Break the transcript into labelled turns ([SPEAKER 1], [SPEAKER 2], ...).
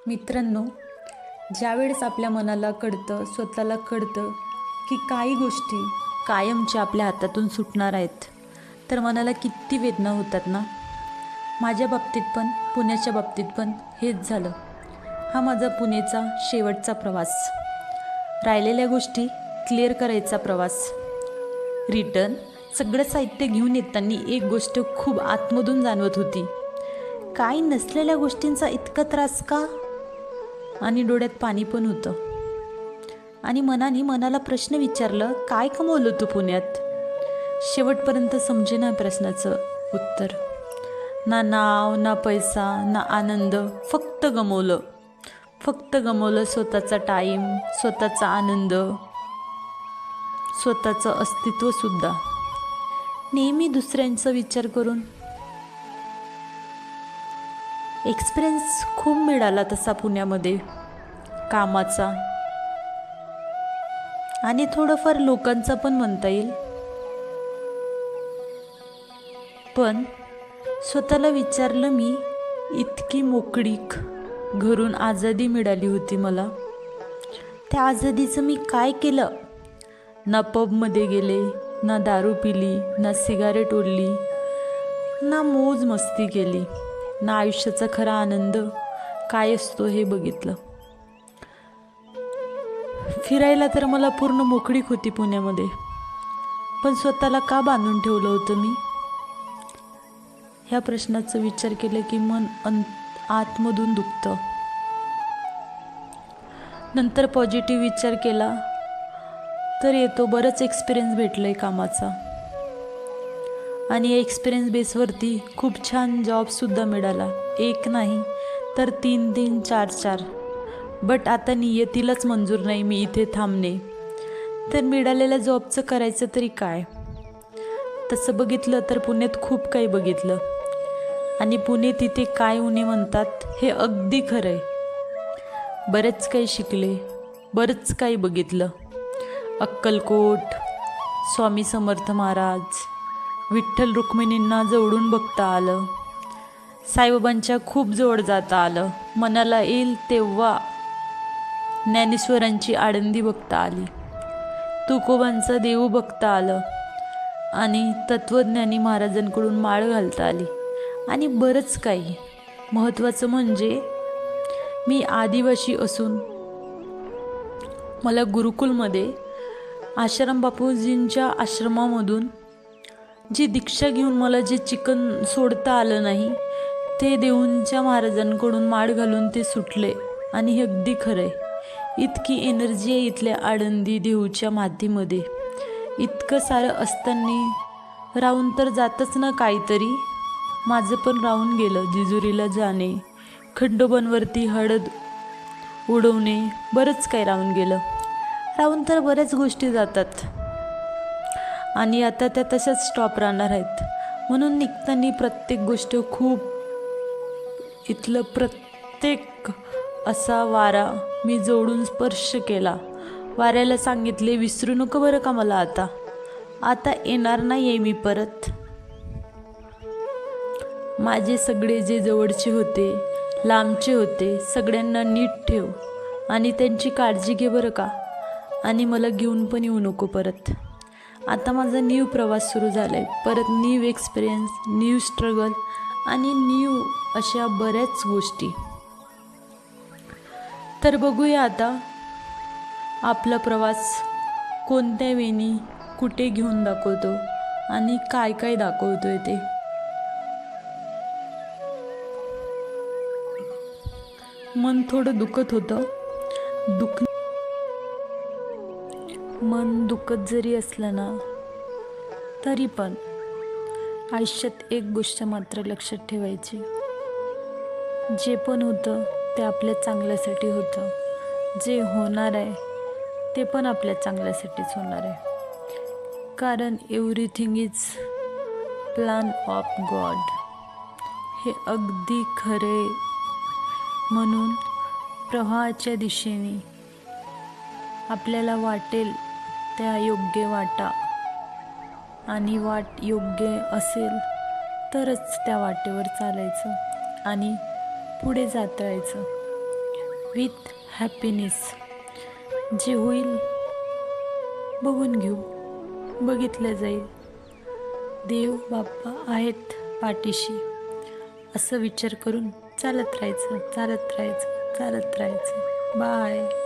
[SPEAKER 1] मित्रांनो, ज्यावेळेस आपल्या मनाला कळतं, स्वतःला कळतं की काही गोष्टी कायमच्या आपल्या हातातून सुटणार आहेत, तर मनाला किती वेदना होतात ना. माझ्या बाबतीत पण, पुण्याच्या बाबतीत पण हेच झालं. हा माझा पुणेचा शेवटचा प्रवास, राहिलेल्या गोष्टी क्लिअर करायचा प्रवास. रिटर्न सगळं साहित्य घेऊन येताना एक गोष्ट खूप आतमधून जाणवत होती. काही नसलेल्या गोष्टींचा इतका त्रास का? आणि डोळ्यात पाणी पण होतं. आणि मनाने मनाला प्रश्न विचारलं, काय कमवलं तू पुण्यात? शेवटपर्यंत समजेना प्रश्नाचं उत्तर. ना नाव, ना पैसा, ना आनंद, फक्त गमवलं स्वतःचा टाईम, स्वतःचा आनंद, स्वतःचं अस्तित्वसुद्धा. नेहमी दुसऱ्यांचा विचार करून. एक्सपिरियन्स खूप मिळाला तसा पुण्यामध्ये, कामाचा आणि थोडंफार लोकांचा पण म्हणता येईल. पण स्वतःला विचारलं मी, इतकी मोकळीक, घरून आझादी मिळाली होती मला. त्या आझादीचं मी काय केलं? ना पबमध्ये गेले, ना दारू पिली, ना सिगारेट ओढली, ना मौज मस्ती केली, ना आयुष्याचा खरा आनंद काय असतो हे बघितलं. फिरायला तर मला पूर्ण मोकळीक होती पुण्यामध्ये, पण स्वतःला का बांधून ठेवलं होतं मी? ह्या प्रश्नाचा विचार केला की मन आतमधून दुखतं. नंतर पॉझिटिव्ह विचार केला तर येतो, बरंच एक्सपिरियन्स भेटलं आहे कामाचा. आणि या एक्सपिरियन्स बेसवरती खूप छान जॉबसुद्धा मिळाला. एक नाही तर 3-3, 4-4. बट आता नियतीलाच मंजूर नाही मी इथे थांबणे. तर मिळालेल्या जॉबचं करायचं तरी काय? तसं बघितलं तर पुण्यात खूप काही बघितलं. आणि पुणे तिथे काय उणे म्हणतात हे अगदी खरं आहे. बरेच काही शिकले, बरंच काही बघितलं. अक्कलकोट, स्वामी समर्थ महाराज, विठ्ठल रुक्मिणींना जवळून बघता आलं, साईबाबांच्या खूप जवळ जाता आलं, मनाला येईल तेव्हा ज्ञानेश्वरांची आळंदी बघता आली, तुकोबांचं देऊ बघता आलं आणि तत्वज्ञानी महाराजांकडून माळ घालता आली आणि बरंच काही. महत्त्वाचं म्हणजे मी आदिवासी असून मला गुरुकुलमध्ये आश्रम बापूजींच्या आश्रमामधून जी दीक्षा घेऊन मला जे चिकन सोडता आलं नाही, ते देऊंच्या महाराजांकडून माळ घालून ते सुटले. आणि हे अगदी खरं आहे. इतकी एनर्जी आहे इथल्या आळंदी देऊच्या मातीमध्ये. इतकं सारं असताना राहून तर जातच ना काहीतरी. माझं पण राहून गेलं. जेजुरीला जाणे, खंडोबांवरती हळद उडवणे, बरंच काही राहून गेलं. राहून तर बऱ्याच गोष्टी जातात आणि आता त्या तशाच स्टॉप राहणार आहेत. म्हणून निघताना प्रत्येक गोष्ट खूप, इथलं प्रत्येक असा वारा मी जोडून स्पर्श केला. वाऱ्याला सांगितले, विसरू नको बरं का मला, आता येणार नाही आहे मी परत. माझे सगळे जे जवळचे होते, लांबचे होते, सगळ्यांना नीट ठेव आणि त्यांची काळजी घे बरं का. आणि मला घेऊन पण येऊ नको परत. आता माझा न्यू प्रवास सुरू झाला आहे. परत न्यू एक्सपिरियन्स, न्यू स्ट्रगल आणि न्यू अशा बऱ्याच गोष्टी. तर बघूया आता आपला प्रवास कोणत्या वेळी कुठे घेऊन दाखवतो आणि काय काय दाखवतोय ते. मन थोडं दुखत होतं. मन दुखत जरी असलं ना, तरी पण आयुष्यात एक गोष्ट मात्र लक्षात ठेवायची, जे पण होतं ते आपल्या चांगल्यासाठी होतं. जे होणार आहे ते पण आपल्या चांगल्यासाठीच होणार आहे. कारण everything is plan of God. हे अगदी खरे. म्हणून प्रवाहाच्या दिशेने आपल्याला वाटेल त्या योग्य वाटा, आणि वाट योग्य असेल तरच त्या वाटेवर चालायचं आणि पुढे जात राहायचं. With happiness. जे होईल बघून घेऊ, बघितलं जाईल. देव बाप्पा आहेत पाठीशी, असं विचार करून चालत राहायचं. बाय.